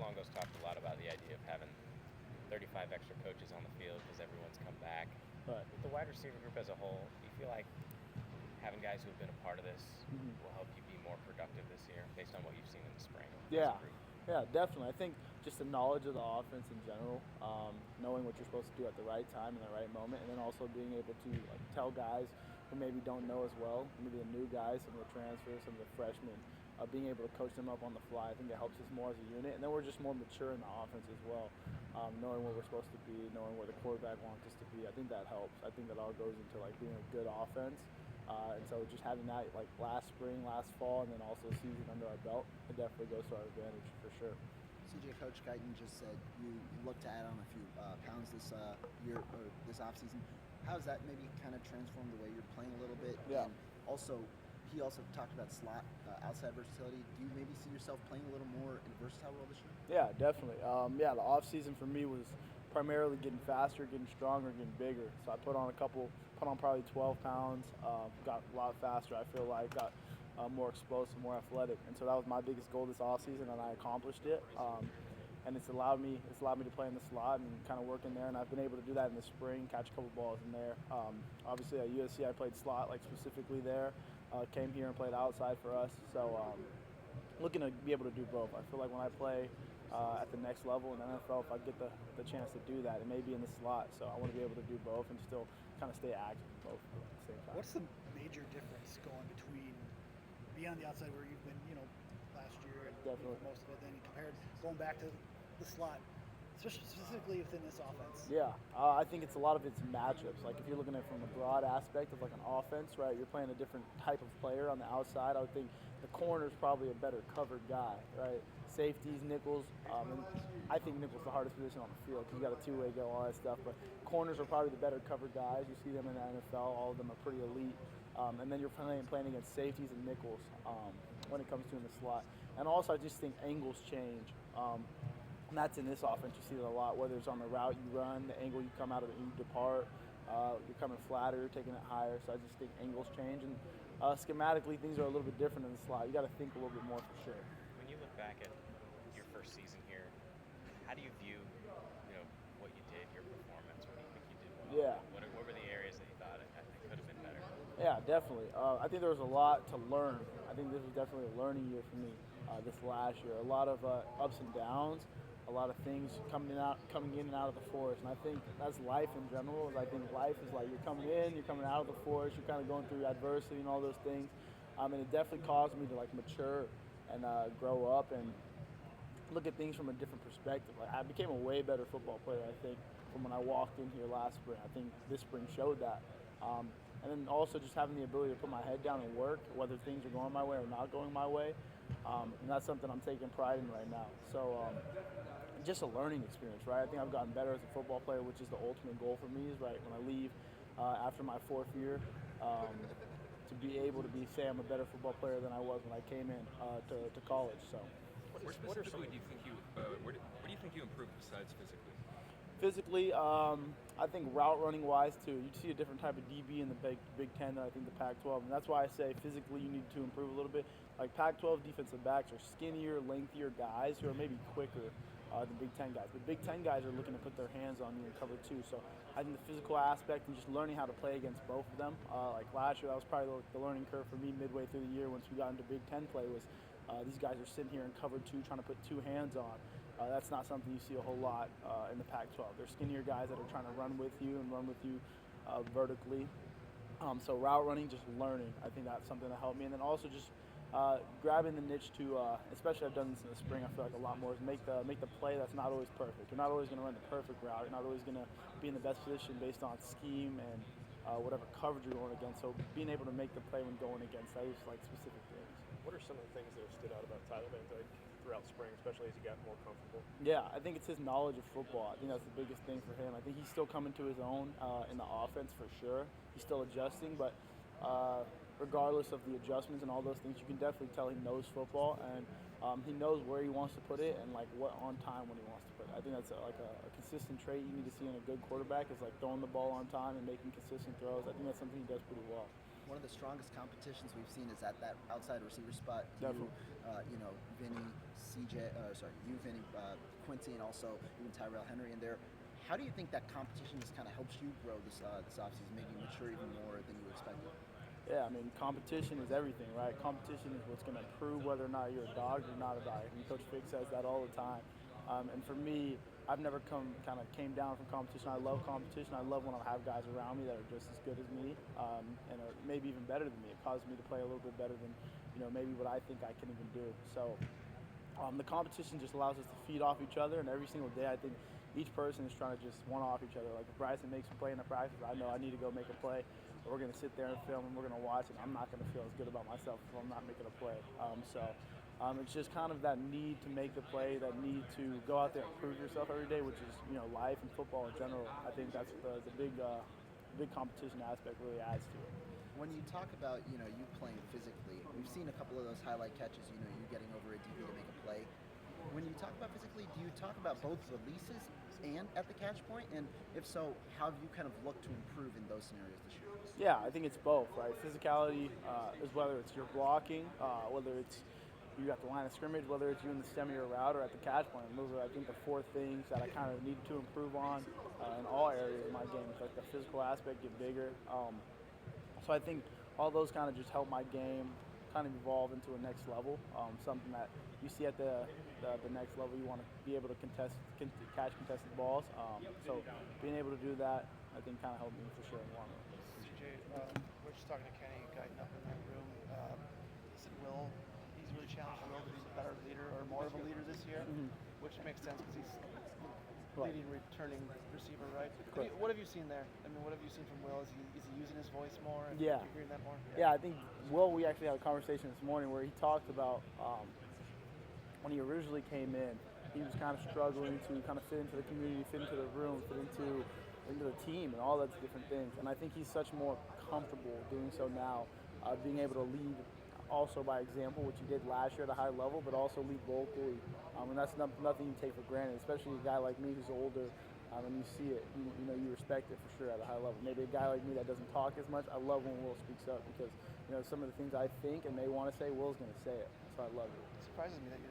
Longo's talked a lot about the idea of having 35 extra coaches on the field because everyone's come back. But With the wide receiver group as a whole, do you feel like having guys who have been a part of this will help you be more productive this year based on what you've seen in the spring? as a yeah, group? yeah, definitely. I think just the knowledge of the offense in general, knowing what you're supposed to do at the right time in the right moment, and then also being able to like tell guys who maybe don't know as well, maybe the new guys, some of the transfers, some of the freshmen, being able to coach them up on the fly. I think it helps us more as a unit, and then we're just more mature in the offense as well, knowing what we're supposed to be, knowing where the quarterback wants us to be. I think that helps. I think that all goes into like being a good offense. And so just having that like last spring, last fall, and then also season under our belt, it definitely goes to our advantage for sure. CJ, Coach Guyton just said you look to add on a few pounds this year or this offseason. How has that maybe kind of transformed the way you're playing a little bit? Yeah. And also, he also talked about slot outside versatility. Do you maybe see yourself playing a little more in a versatile role this year? Yeah, definitely. The off season for me was primarily getting faster, getting stronger, getting bigger. So I put on probably 12 pounds, got a lot faster. I feel like got more explosive, more athletic, and so that was my biggest goal this off season, and I accomplished it. And it's allowed me to play in the slot and kind of work in there, and I've been able to do that in the spring, catch a couple balls in there. Obviously at USC I played slot like specifically there. Came here and played outside for us. So looking to be able to do both. I feel like when I play at the next level in the NFL, if I get the chance to do that, it may be in the slot. So I want to be able to do both and still kind of stay active in both at the same time. What's the major difference going between being on the outside where you've been, last year and Definitely. for most of it, then compared going back to the slot, specifically within this offense? Yeah, I think it's a lot of it's matchups. Like if you're looking at it from a broad aspect of like an offense, right? You're playing a different type of player on the outside. I would think the corner is probably a better covered guy, right? Safeties, nickels. And I think nickel's the hardest position on the field because you got a two-way go, all that stuff. But corners are probably the better covered guys. You see them in the NFL. All of them are pretty elite. And then you're playing against safeties and nickels when it comes to in the slot. And also, I just think angles change. And that's in this offense. You see it a lot, whether it's on the route you run, the angle you come out of, you depart, you're coming flatter, you're taking it higher. So I just think angles change. And schematically, things are a little bit different in the slot. You got to think a little bit more for sure. When you look back at your first season here, how do you view, what you did, your performance? What do you think you did well? Yeah. What were the areas that you thought it could have been better? Yeah, definitely. I think there was a lot to learn. I think this was definitely a learning year for me this last year. A lot of ups and downs, a lot of things coming in and out of the forest. And I think that's life in general. I think life is like you're coming in, you're coming out of the forest, you're kind of going through adversity and all those things. And it definitely caused me to like mature and grow up and look at things from a different perspective. Like I became a way better football player, I think, from when I walked in here last spring. I think this spring showed that. And then also just having the ability to put my head down and work, whether things are going my way or not going my way. And that's something I'm taking pride in right now. So just a learning experience, right? I think I've gotten better as a football player, which is the ultimate goal for me, is right when I leave after my fourth year, to be able to say I'm a better football player than I was when I came in to college. So. Where specifically do you think where do you think you improved besides physically? Physically, I think route running wise too. You see a different type of DB in the Big Ten than I think the Pac-12, and that's why I say physically you need to improve a little bit. Like Pac-12 defensive backs are skinnier, lengthier guys who are maybe quicker than Big Ten guys. But Big Ten guys are looking to put their hands on you and cover too. So I think the physical aspect and just learning how to play against both of them. Like last year, that was probably the learning curve for me midway through the year once we got into Big Ten play was these guys are sitting here in cover two trying to put two hands on. That's not something you see a whole lot in the Pac-12. They're skinnier guys that are trying to run with you vertically. So route running, just learning. I think that's something that helped me. And then also just grabbing the niche to, especially I've done this in the spring, I feel like a lot more, is make the play that's not always perfect. You're not always going to run the perfect route. You're not always going to be in the best position based on scheme and whatever coverage you're going against. So being able to make the play when going against those like specific things. What are some of the things that have stood out about Tyler Van Dyke throughout spring, especially as he got more comfortable? Yeah, I think it's his knowledge of football. I think that's the biggest thing for him. I think he's still coming to his own in the offense for sure. He's still adjusting, but regardless of the adjustments and all those things, you can definitely tell he knows football and he knows where he wants to put it and like what on time when he wants to put it. I think that's a consistent trait you need to see in a good quarterback is like throwing the ball on time and making consistent throws. I think that's something he does pretty well. one of the strongest competitions we've seen is at that outside receiver spot. Definitely. Vinny, you, Vinny, Quincy, and also even Tyrell Henry in there. How do you think that competition just kind of helps you grow this offseason, maybe mature even more than you expected? Yeah, I mean, competition is everything, right? Competition is what's going to prove whether or not you're a dog or not a dog. And Coach Fig says that all the time. And for me, I've never came down from competition. I love competition. I love when I have guys around me that are just as good as me, and are maybe even better than me. It causes me to play a little bit better than, maybe what I think I can even do. So the competition just allows us to feed off each other, and every single day I think each person is trying to just one-off each other. Like if Bryson makes a play in a practice, I know I need to go make a play. We're going to sit there and film, and we're going to watch, and I'm not going to feel as good about myself if I'm not making a play. It's just kind of that need to make the play, that need to go out there and prove yourself every day, which is life and football in general. I think that's the big competition aspect really adds to it. When you talk about you playing physically, we've seen a couple of those highlight catches. You getting over a DB to make a play. When you talk about physically, do you talk about both releases and at the catch point? And if so, how have you kind of looked to improve in those scenarios this year? Yeah, I think it's both, right? Physicality is whether it's your blocking, whether it's you at the line of scrimmage, whether it's you in the stem of your route or at the catch point. And those are, I think, the four things that I kind of need to improve on in all areas of my game. It's like the physical aspect, get bigger. So I think all those kind of just help my game kind of evolve into a next level, something that you see at the next level. You want to be able to catch contested balls. So being able to do that, I think, kind of helped me for sure in the long run. CJ, we're just talking to Kenny, guiding up in that room. He said he's really challenged Will to be a better leader or more of a leader this year, which makes sense because he's leading returning receiver, right? What have you seen there? I mean, what have you seen from Will? Is he using his voice more? And Yeah. You're hearing that more? Yeah, I think we actually had a conversation this morning where he talked about when he originally came in, he was kind of struggling to kind of fit into the community, fit into the room, fit into the team, and all those different things. And I think he's such more comfortable doing so now, being able to lead also by example, which he did last year at a high level, but also lead vocally. And that's nothing you take for granted, especially a guy like me who's older. And you see it, you respect it for sure at a high level. Maybe a guy like me that doesn't talk as much, I love when Will speaks up because some of the things I think and may want to say, Will's going to say it. So I love it. It surprises me that you